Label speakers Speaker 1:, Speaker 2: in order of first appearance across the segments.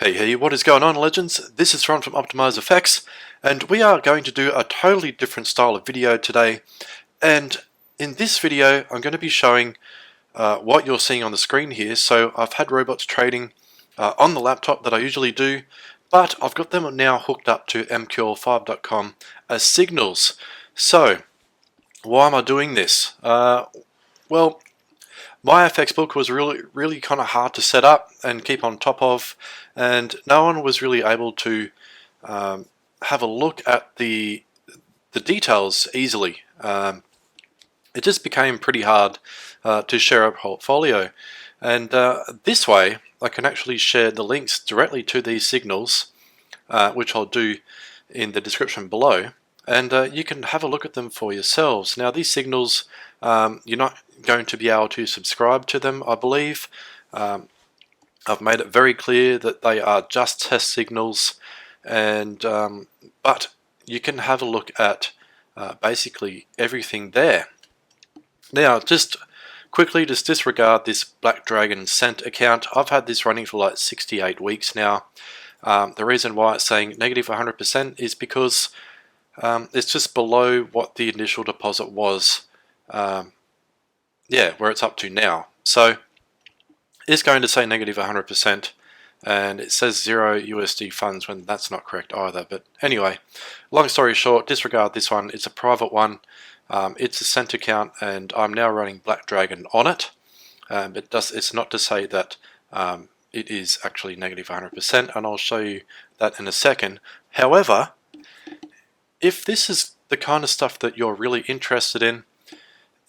Speaker 1: Hey, what is going on, legends? This is Ron from OptimizeFX, and we are going to do a totally different style of video today. And in this video, I'm going to be showing what you're seeing on the screen here. So I've had robots trading on the laptop that I usually do, but I've got them now hooked up to MQL5.com as signals. So why am I doing this? Well, my FX book was really kind of hard to set up and keep on top of, and no one was really able to have a look at the details easily. It just became pretty hard to share a portfolio, and this way I can actually share the links directly to these signals, which I'll do in the description below, and you can have a look at them for yourselves. Now, these signals, you're not going to be able to subscribe to them, I believe. I've made it very clear that they are just test signals, and but you can have a look at basically everything there. Now, just quickly, just disregard this Black Dragon Cent account. I've had this running for like 68 weeks now. The reason why it's saying negative 100% is because it's just below what the initial deposit was. Yeah, where it's up to now. So it's going to say negative 100%, and it says 0 USD funds when that's not correct either. But anyway, long story short, disregard this one. It's a private one. It's a Cent account, and I'm now running Black Dragon on it. It's not to say that it is actually negative 100%, and I'll show you that in a second. However, if this is the kind of stuff that you're really interested in,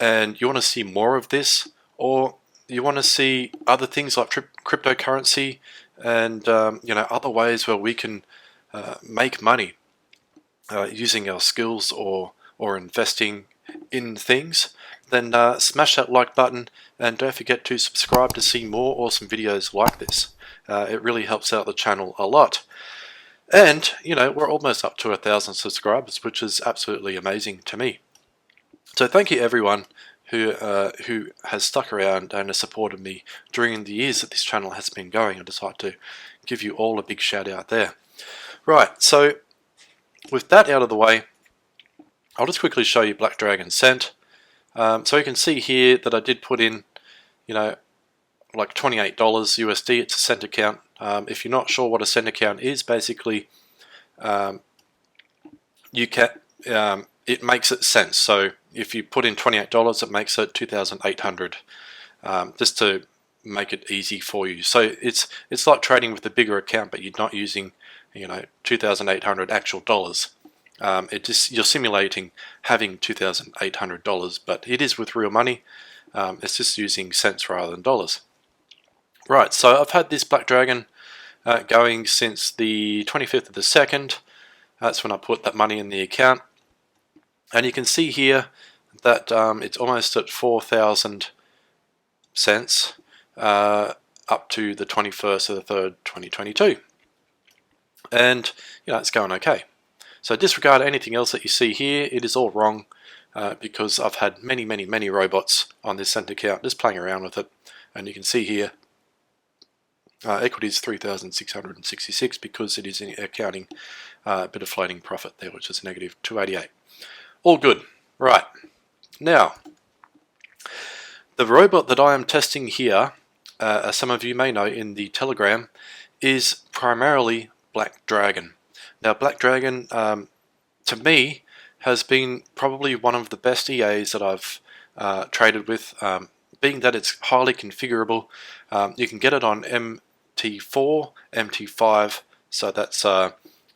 Speaker 1: and you want to see more of this, or you want to see other things like cryptocurrency and other ways where we can make money using our skills or investing in things, then smash that like button, and don't forget to subscribe to see more awesome videos like this. It really helps out the channel a lot. And we're almost up to 1,000 subscribers, which is absolutely amazing to me. So thank you everyone who has stuck around and has supported me during the years that this channel has been going. I'd just like to give you all a big shout out there. Right, so with that out of the way, I'll just quickly show you Black Dragon Cent. So you can see here that I did put in, like $28 USD. It's a Cent account. If you're not sure what a Cent account is, basically you can it makes it cents. So if you put in $28, it makes it 2,800, just to make it easy for you. So it's like trading with a bigger account, but you're not using 2,800 actual dollars. You're simulating having $2,800, but it is with real money. It's just using cents rather than dollars. Right, so I've had this Black Dragon going since the 25th of the 2nd. That's when I put that money in the account. And you can see here that it's almost at 4,000 cents up to the 21st of the 3rd, 2022. And it's going okay. So disregard anything else that you see here. It is all wrong because I've had many robots on this Cent account just playing around with it. And you can see here equity is 3,666 because it is accounting a bit of floating profit there, which is negative 288. All good. Right. Now, the robot that I am testing here, as some of you may know in the Telegram, is primarily Black Dragon. Now, Black Dragon, to me, has been probably one of the best EAs that I've traded with, being that it's highly configurable. You can get it on MT4, MT5, so that's,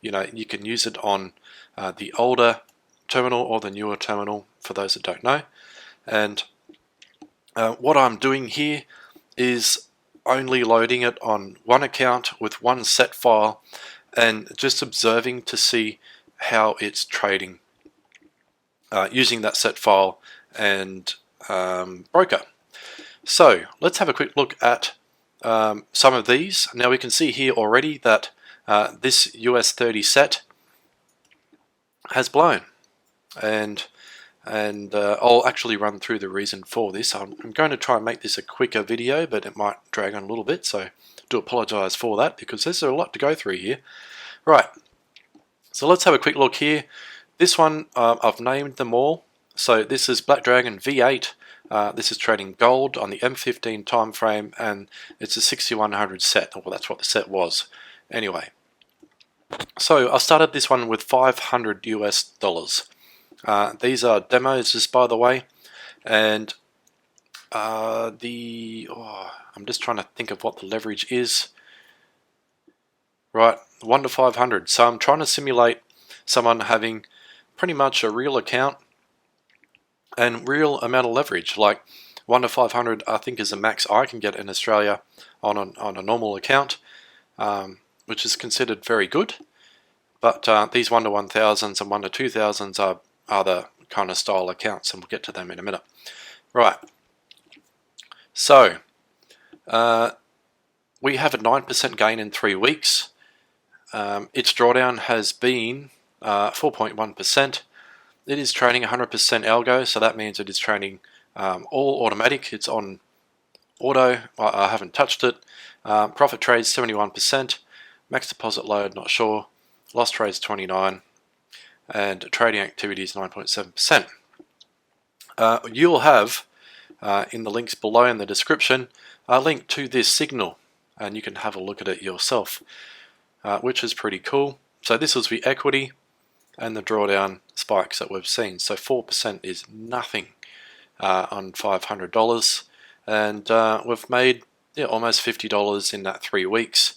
Speaker 1: you can use it on the older terminal or the newer terminal, for those that don't know. And what I'm doing here is only loading it on one account with one set file and just observing to see how it's trading using that set file and broker. So let's have a quick look at some of these. Now we can see here already that this US 30 set has blown, and I'll actually run through the reason for this. I'm going to try and make this a quicker video, but it might drag on a little bit, so do apologize for that because there's a lot to go through here. Right, so let's have a quick look here. This one, I've named them all. So this is Black Dragon V8. This is trading gold on the M15 time frame, and it's a 6100 set. Well, that's what the set was. Anyway, so I started this one with $500 US. These are demos, just by the way, and I'm just trying to think of what the leverage is. Right, 1 to 500. So I'm trying to simulate someone having pretty much a real account and real amount of leverage. Like 1 to 500, I think, is the max I can get in Australia on a normal account, which is considered very good. But these 1 to 1000s and 1 to 2000s are other kind of style accounts, and we'll get to them in a minute. Right. So we have a 9% gain in 3 weeks. Its drawdown has been 4.1%. It is trading 100% algo, so that means it is trading all automatic. It's on auto. I haven't touched it. Profit trades 71%. Max deposit load, not sure. Loss trades 29%. And trading activity is 9.7%. You'll have in the links below in the description a link to this signal, and you can have a look at it yourself, which is pretty cool. So this is the equity and the drawdown spikes that we've seen. So 4% is nothing on $500, and we've made almost $50 in that 3 weeks.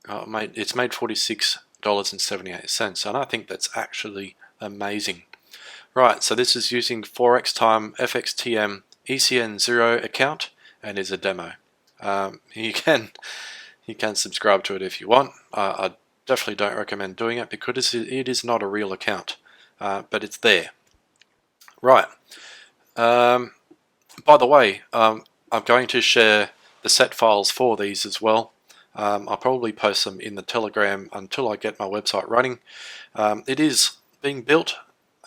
Speaker 1: It's made $46.78, and I think that's actually amazing. Right, so this is using Forex Time FXTM ECN0 account and is a demo. You can subscribe to it if you want. I definitely don't recommend doing it because it is not a real account, but it's there. Right. By the way, I'm going to share the set files for these as well. I'll probably post them in the Telegram until I get my website running. It is being built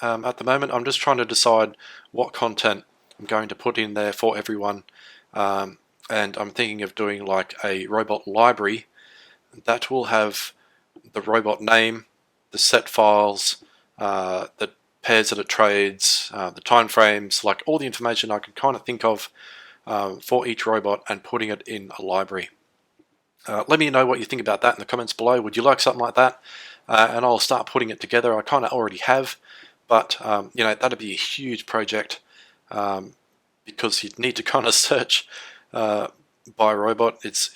Speaker 1: at the moment. I'm just trying to decide what content I'm going to put in there for everyone, and I'm thinking of doing like a robot library that will have the robot name, the set files, the pairs that it trades, the time frames, like all the information I can kind of think of for each robot, and putting it in a library. Let me know what you think about that in the comments below. Would you like something like that? And I'll start putting it together. I kind of already have, but that'd be a huge project because you'd need to kind of search by robot. It's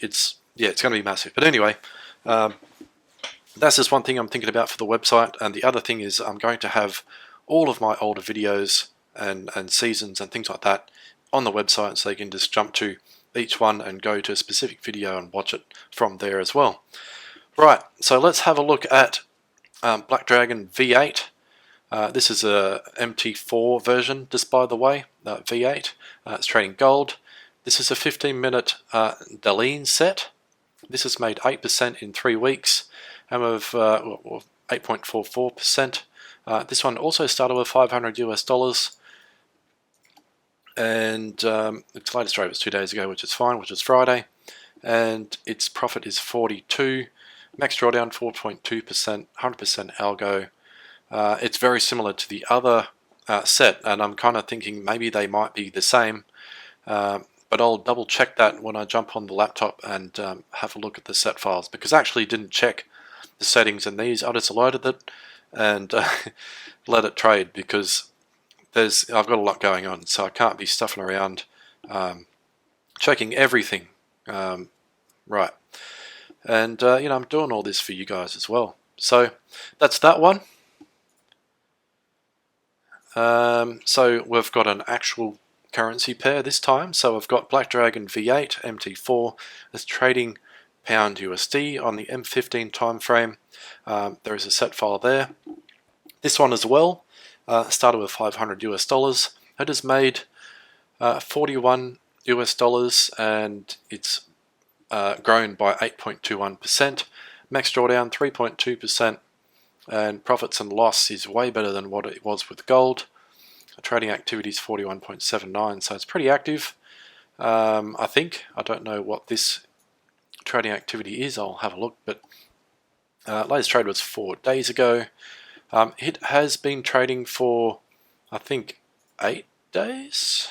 Speaker 1: going to be massive. But anyway, that's just one thing I'm thinking about for the website. And the other thing is I'm going to have all of my older videos and seasons and things like that on the website, so you can just jump to each one and go to a specific video and watch it from there as well. Right, so let's have a look at Black Dragon V8. This is a MT4 version, just by the way, V8. It's trading gold. This is a 15-minute Dalian set. This has made 8% in 3 weeks, and with 8.44%. This one also started with $500 US, and its latest trade was 2 days ago, which is fine, which is Friday, and its profit is 42. Max drawdown 4.2%, 100% algo. It's very similar to the other set, and I'm kind of thinking maybe they might be the same, but I'll double check that when I jump on the laptop and have a look at the set files, because I actually didn't check the settings in these. I just loaded it and let it trade, because I've got a lot going on, so I can't be stuffing around checking everything. Right, and I'm doing all this for you guys as well. So that's that one. So we've got an actual currency pair this time. So we've got Black Dragon V8 MT4 that's trading pound USD on the M15 time frame. There is a set file there. This one as well started with $500 US. It has made $41 US, and it's grown by 8.21%. Max drawdown 3.2%, and profits and loss is way better than what it was with gold. Trading activity is 41.79, so it's pretty active. I think. I don't know what this trading activity is, I'll have a look, but latest trade was 4 days ago. It has been trading for, I think, 8 days?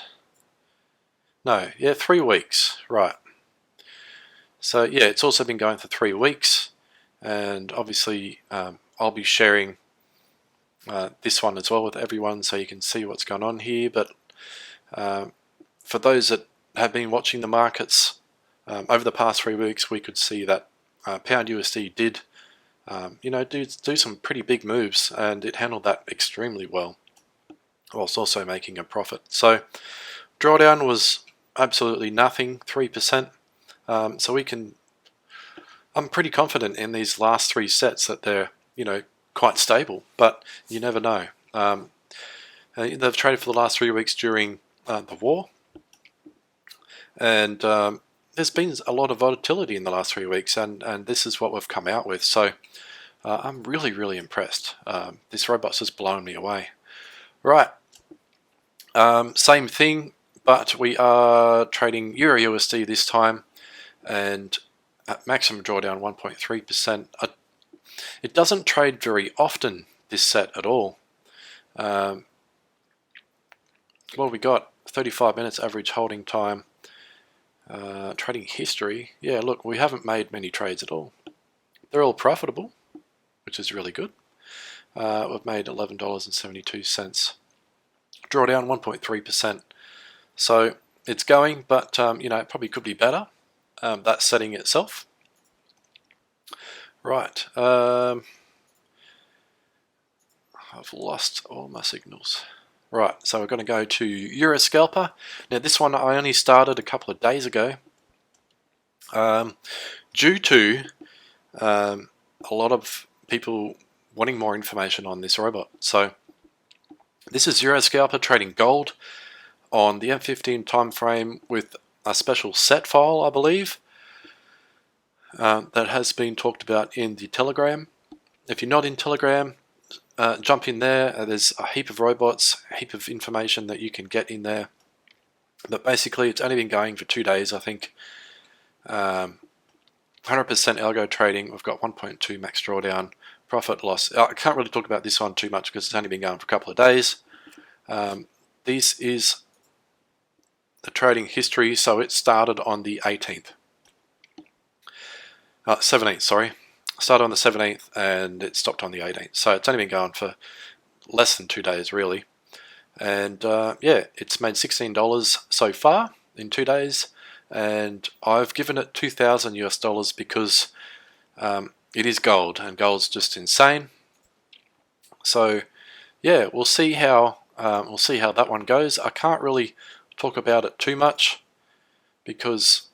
Speaker 1: No, yeah, 3 weeks, right. So yeah, it's also been going for 3 weeks, and obviously I'll be sharing this one as well with everyone so you can see what's going on here. But for those that have been watching the markets over the past 3 weeks, we could see that pound USD did do some pretty big moves, and it handled that extremely well, whilst also making a profit. So drawdown was absolutely nothing, 3%. So we can, I'm pretty confident in these last 3 sets that they're, quite stable, but you never know. They've traded for the last 3 weeks during the war, and there's been a lot of volatility in the last 3 weeks, and this is what we've come out with. So I'm really, really impressed. This robot's just blown me away. Right, same thing, but we are trading Euro USD this time, and at maximum drawdown 1.3%. It doesn't trade very often, this set, at all. Well, we got 35 minutes average holding time. Trading history, yeah, look, we haven't made many trades at all. They're all profitable, which is really good. We've made $11.72. Drawdown 1.3%. So it's going, but it probably could be better. That setting itself. Right. I've lost all my signals. Right, so we're going to go to Euro Scalper. Now this one I only started a couple of days ago. Due to a lot of people wanting more information on this robot. So this is Euro Scalper trading gold on the M15 time frame with a special set file, I believe, that has been talked about in the Telegram. If you're not in Telegram, jump in there. There's a heap of robots, a heap of information that you can get in there. But basically, it's only been going for 2 days, I think. 100% algo trading. We've got 1.2 max drawdown, profit loss. I can't really talk about this one too much because it's only been going for a couple of days. This is the trading history, so it started on the 18th. 17th, sorry. Started on the 17th and it stopped on the 18th. So it's only been going for less than 2 days, really. And yeah, it's made $16 so far in 2 days. And I've given it $2,000 because it is gold, and gold's just insane. So yeah, we'll see how that one goes. I can't really talk about it too much because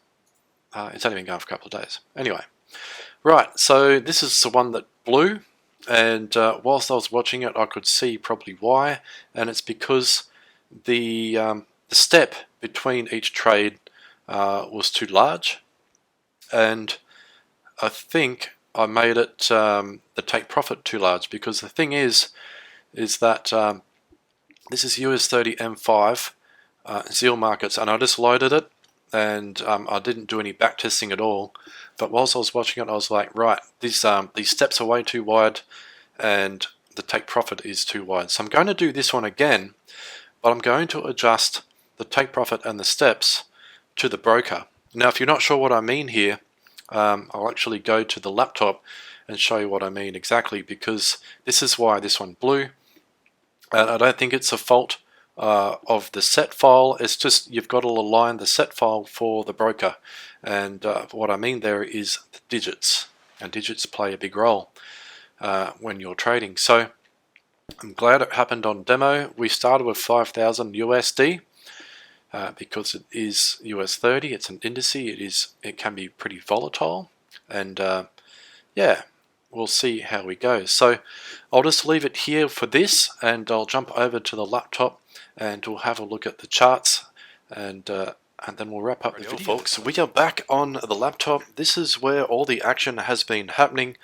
Speaker 1: it's only been going for a couple of days. Anyway. Right, so this is the one that blew, and whilst I was watching it I could see probably why, and it's because the step between each trade was too large, and I think I made it the take profit too large, because the thing is that this is US 30 M5 Zeal markets, and I just loaded it, and I didn't do any back testing at all. But whilst I was watching it, I was like, right, these steps are way too wide, and the take profit is too wide. So I'm going to do this one again, but I'm going to adjust the take profit and the steps to the broker. Now, if you're not sure what I mean here, I'll actually go to the laptop and show you what I mean exactly, because this is why this one blew. And I don't think it's a fault of the set file. It's just you've got to align the set file for the broker, and what I mean there is the digits, and digits play a big role when you're trading. So I'm glad it happened on demo. We started with 5,000 USD because it is US 30. It's an indice. It can be pretty volatile, and yeah, we'll see how we go. So I'll just leave it here for this, and I'll jump over to the laptop and we'll have a look at the charts, and then we'll wrap up the video, folks. We are back on the laptop. This is where all the action has been happening.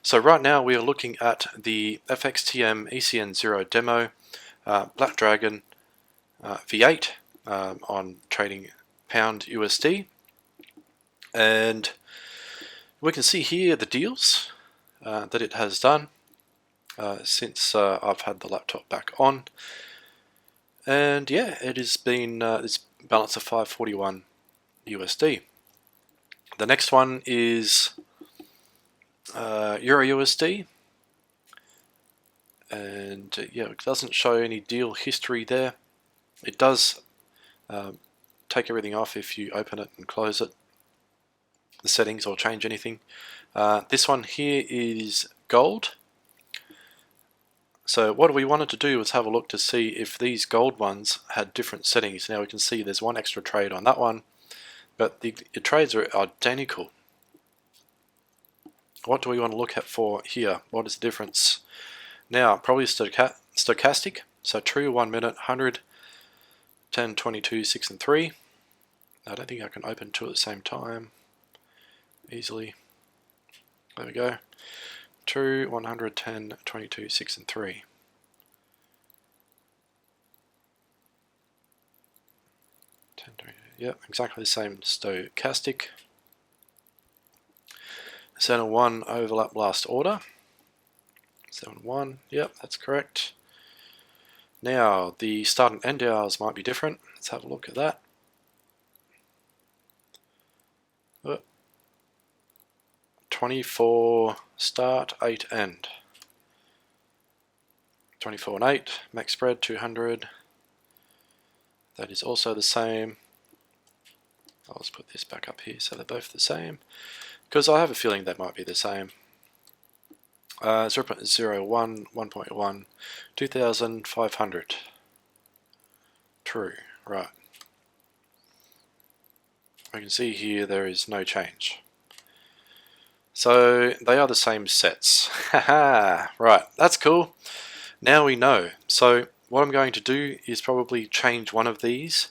Speaker 1: So right now we are looking at the FXTM ECN0 demo, Black Dragon V8 on trading pound USD, and We can see here the deals that it has done since I've had the laptop back on, and yeah, it has been it's balance of 541 USD. The next one is Euro USD, and yeah, it doesn't show any deal history there. It does take everything off if you open it and close it, the settings, or change anything. This one here is gold. So what we wanted to do was have a look to see if these gold ones had different settings. Now we can see there's one extra trade on that one, but the trades are identical. What do we want to look at for here? What is the difference? Now, probably stochastic. So true 1 minute, 100, 10, 22, 6 and 3. I don't think I can open two at the same time easily. There we go. True, 100, 10, 22, 6 and 3. Yep, exactly the same stochastic. 7-1 overlap last order. 7-1, yep, that's correct. Now, the start and end hours might be different. Let's have a look at that. 24 start, 8 end. 24 and 8, max spread 200. That is also the same. I'll just put this back up here so they're both the same, because I have a feeling they might be the same. 0.01, 1.1, 2,500. True, right. I can see here there is no change. So they are the same sets. Haha, right, that's cool. Now we know. So what I'm going to do is probably change one of these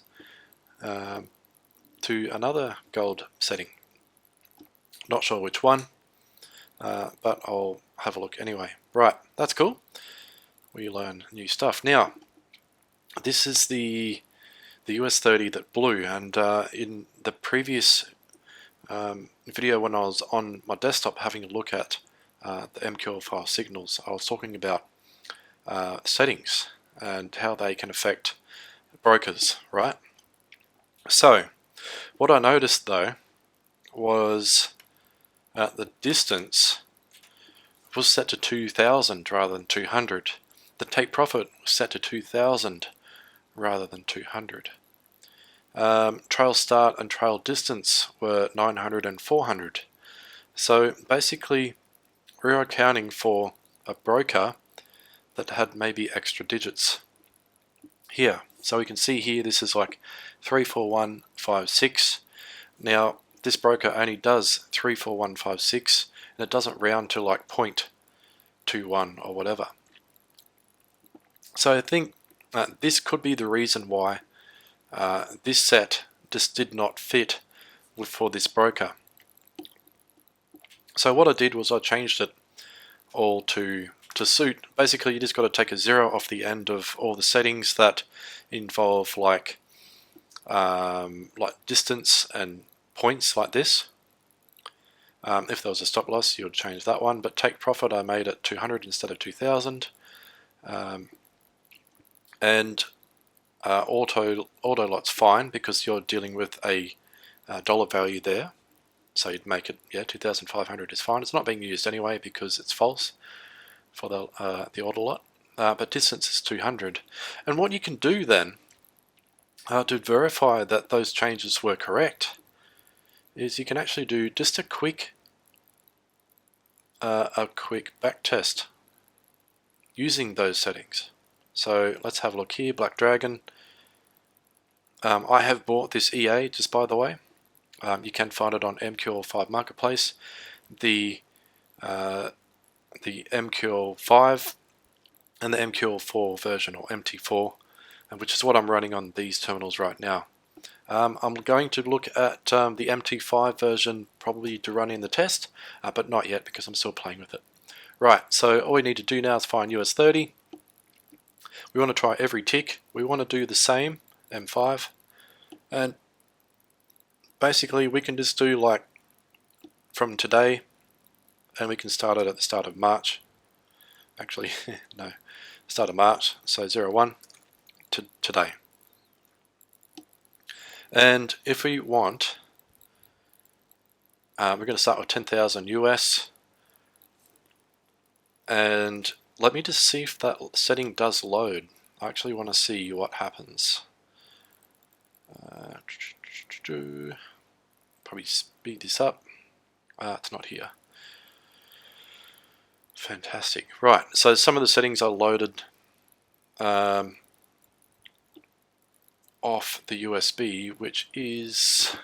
Speaker 1: to another gold setting. Not sure which one, but I'll have a look anyway. Right, that's cool. We learn new stuff. Now, this is the US 30 that blew, and in the previous video when I was on my desktop having a look at the MQL5 signals, I was talking about settings and how they can affect brokers, right? So what I noticed though was the distance was set to 2000 rather than 200. The take profit was set to 2000 rather than 200. Trail start and trail distance were 900 and 400. So basically we are accounting for a broker that had maybe extra digits here. So we can see here this is like 34156. Now this broker only does 34156 and it doesn't round to like 0.21 or whatever. So I think this could be the reason why this set just did not fit for this broker. So what I did was I changed it all to suit. Basically you just got to take a 0 off the end of all the settings that involve like distance and points like this. If there was a stop loss you would change that one, but take profit I made it 200 instead of 2000. And auto lot's fine because you're dealing with a dollar value there, so you'd make it, yeah, 2,500 is fine. It's not being used anyway because it's false for the auto lot, but distance is 200. And what you can do then to verify that those changes were correct is you can actually do just a quick back test using those settings. So let's have a look here. Black Dragon. I have bought this EA, just by the way. You can find it on MQL5 Marketplace. The MQL5 and the MQL4 version, or MT4, which is what I'm running on these terminals right now. I'm going to look at the MT5 version probably to run in the test, but not yet because I'm still playing with it. Right, so all we need to do now is find US 30. We want to try every tick. We want to do the same, M5, and basically we can just do like from today, and we can start it at the start of March. Actually, no, start of March, so 01 to today. And if we want, we're going to start with 10,000 US, and let me just see if that setting does load. I actually want to see what happens. Probably speed this up. It's not here. Fantastic. Right, so some of the settings are loaded off the USB, which is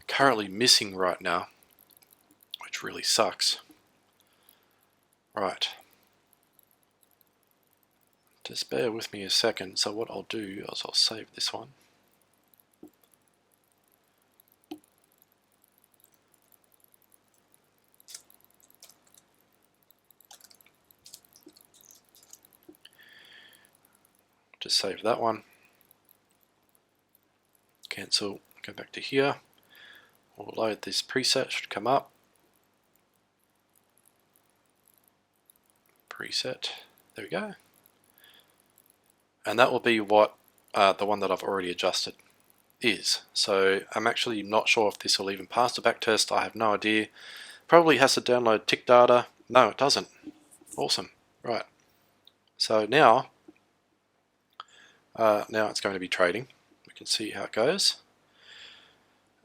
Speaker 1: currently missing right now, which really sucks. Right. Just bear with me a second. So what I'll do is I'll save this one. Just save that one. Cancel. Go back to here. We'll load this preset. Should come up. Preset. There we go. And that will be what the one that I've already adjusted is. So I'm actually not sure if this will even pass the backtest. I have no idea. Probably has to download tick data. No, it doesn't. Awesome. Right. So now it's going to be trading. We can see how it goes.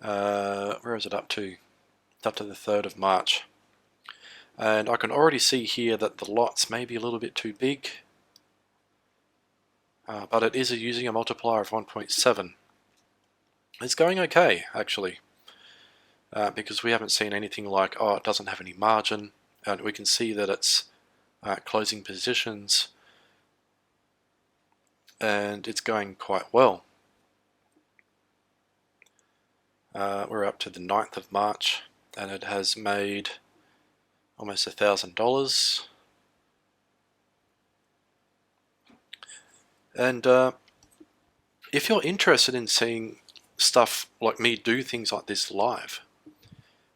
Speaker 1: Where is it up to? It's up to the 3rd of March. And I can already see here that the lots may be a little bit too big. But it is using a multiplier of 1.7. It's going okay, actually. Because we haven't seen anything like, oh, it doesn't have any margin. And we can see that it's closing positions. And it's going quite well. We're up to the 9th of March, and it has made almost $1,000. And if you're interested in seeing stuff like me do things like this live,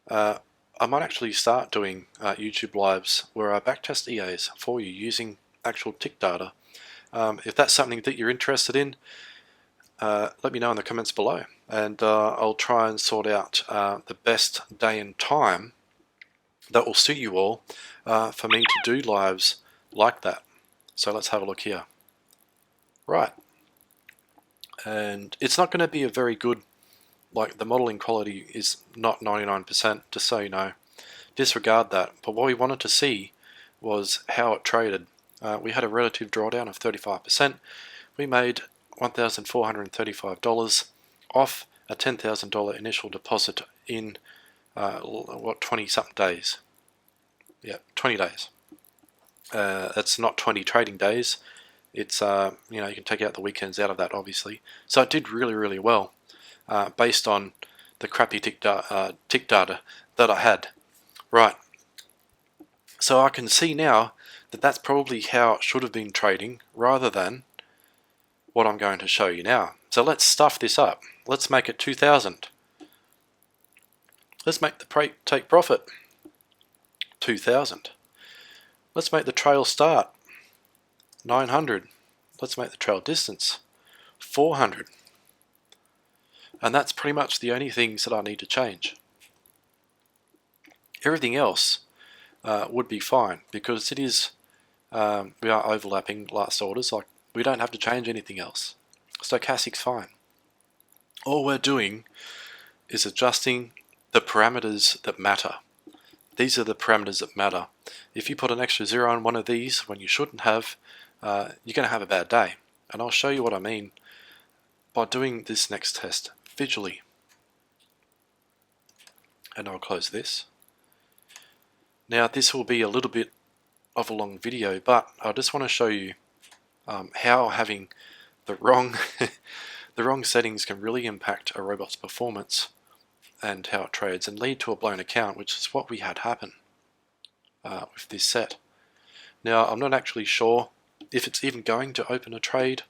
Speaker 1: I might actually start doing YouTube lives where I backtest EAs for you using actual tick data. If that's something that you're interested in, let me know in the comments below, and I'll try and sort out the best day and time that will suit you all for me to do lives like that. So let's have a look here. Right, and it's not going to be a very good, like the modeling quality is not 99%, just so you know. Disregard that, but what we wanted to see was how it traded. We had a relative drawdown of 35%. We made $1,435 off a $10,000 initial deposit in 20-something days. Yeah, 20 days. It's not 20 trading days. It's you can take out the weekends out of that, obviously. So it did really, really well based on the crappy tick data that I had. Right. So I can see now that that's probably how it should have been trading, rather than what I'm going to show you now. So let's stuff this up. Let's make it 2,000. Let's make the take profit 2,000. Let's make the trail start 900. Let's make the trail distance 400. And that's pretty much the only things that I need to change. Everything else would be fine, because it is we are overlapping last orders. Like, we don't have to change anything else. Stochastic's fine. All we're doing is adjusting the parameters that matter. These are the parameters that matter. If you put an extra 0 on one of these when you shouldn't have, you're going to have a bad day. And I'll show you what I mean by doing this next test visually. And I'll close this. Now this will be a little bit of a long video, but I just want to show you how having the wrong the wrong settings can really impact a robot's performance and how it trades, and lead to a blown account, which is what we had happen with this set. Now I'm not actually sure if it's even going to open a trade,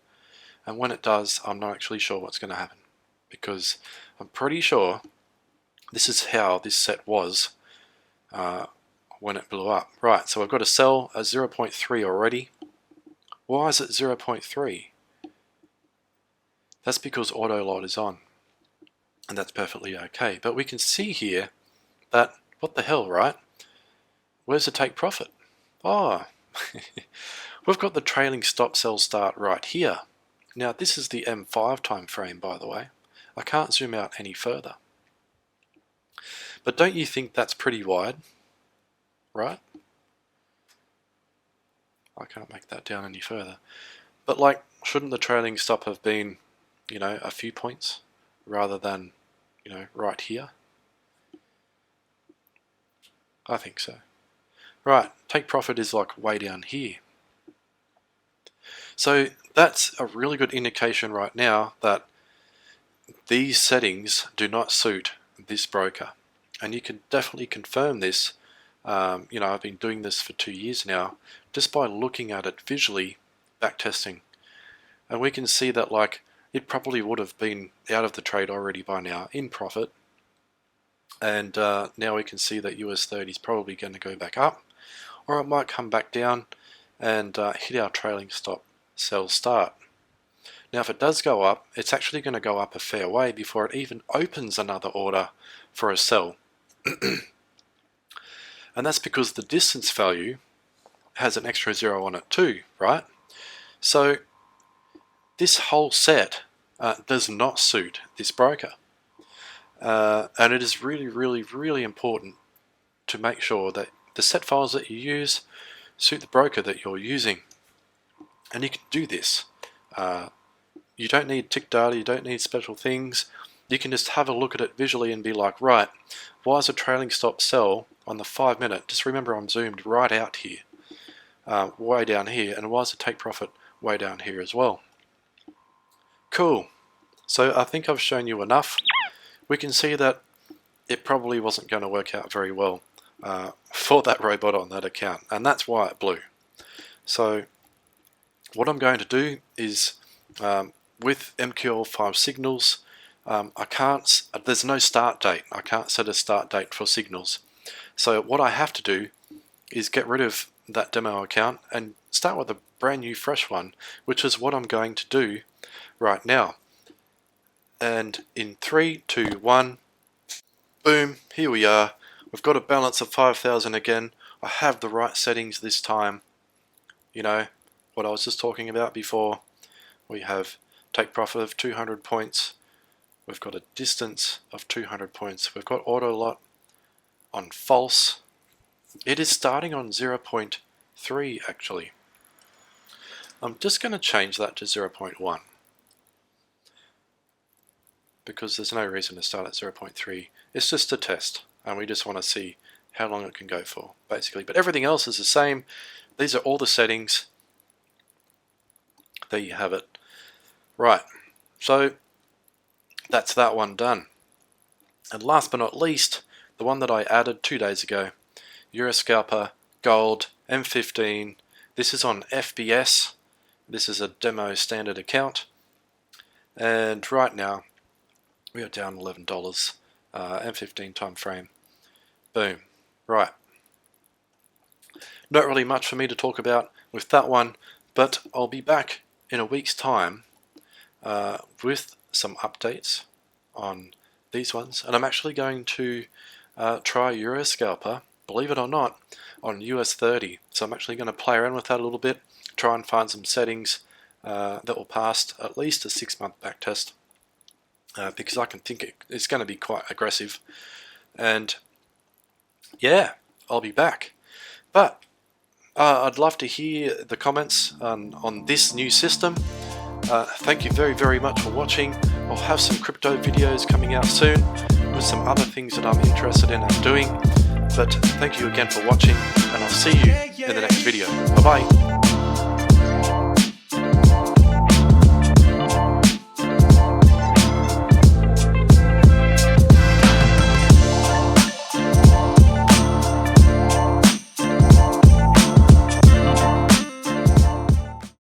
Speaker 1: and when it does, I'm not actually sure what's going to happen, because I'm pretty sure This is how this set was when it blew up. Right, so I've got a sell at 0.3 already. Why is it 0.3? That's because auto lot is on, and that's perfectly okay. But we can see here that, what the hell, right? Where's the take profit? Oh, we've got the trailing stop sell start right here. Now this is the M5 time frame, by the way. I can't zoom out any further. But don't you think that's pretty wide, right? I can't make that down any further. But like, shouldn't the trailing stop have been, you know, a few points rather than, you know, right here? I think so. Right, take profit is like way down here. So that's a really good indication right now that these settings do not suit this broker. And you can definitely confirm this. You know, I've been doing this for 2 years now, just by looking at it visually, backtesting. And we can see that, like, it probably would have been out of the trade already by now, in profit. And now we can see that US 30 is probably going to go back up, or it might come back down and hit our trailing stop sell start. Now if it does go up, it's actually going to go up a fair way before it even opens another order for a sell. And that's because the distance value has an extra 0 on it too, right? So this whole set does not suit this broker. And it is really, really, really important to make sure that the set files that you use suit the broker that you're using. And you can do this. You don't need tick data, you don't need special things. You can just have a look at it visually and be like, right, why is a trailing stop sell on the 5 minute? Just remember I'm zoomed right out here, way down here, and why is the take profit way down here as well? Cool. So I think I've shown you enough. We can see that it probably wasn't going to work out very well for that robot on that account, and that's why it blew. So what I'm going to do is, with MQL5 signals, there's no start date. I can't set a start date for signals. So what I have to do is get rid of that demo account and start with a brand new fresh one, which is what I'm going to do right now. And in 3, 2, 1, boom, here we are. We've got a balance of 5,000 again. I have the right settings this time. You know, what I was just talking about before. We have take profit of 200 points. We've got a distance of 200 points. We've got auto lot on false. It is starting on 0.3 actually. I'm just going to change that to 0.1. because there's no reason to start at 0.3. It's just a test, and we just want to see how long it can go for, basically. But everything else is the same. These are all the settings. There you have it. Right, so that's that one done. And last but not least, the one that I added 2 days ago, Euroscalper Gold M15. This is on FBS. This is a demo standard account. And right now, we are down $11. M15 time frame. Boom. Right. Not really much for me to talk about with that one, but I'll be back in a week's time with some updates on these ones. And I'm actually going to try Euroscalper, believe it or not, on US 30. So I'm actually going to play around with that a little bit, try and find some settings that will pass at least a 6-month back test, because I can think it's going to be quite aggressive. And yeah, I'll be back. But I'd love to hear the comments on this new system. Thank you very, very much for watching. I'll have some crypto videos coming out soon with some other things that I'm interested in and doing. But thank you again for watching, and I'll see you in the next video. Bye bye.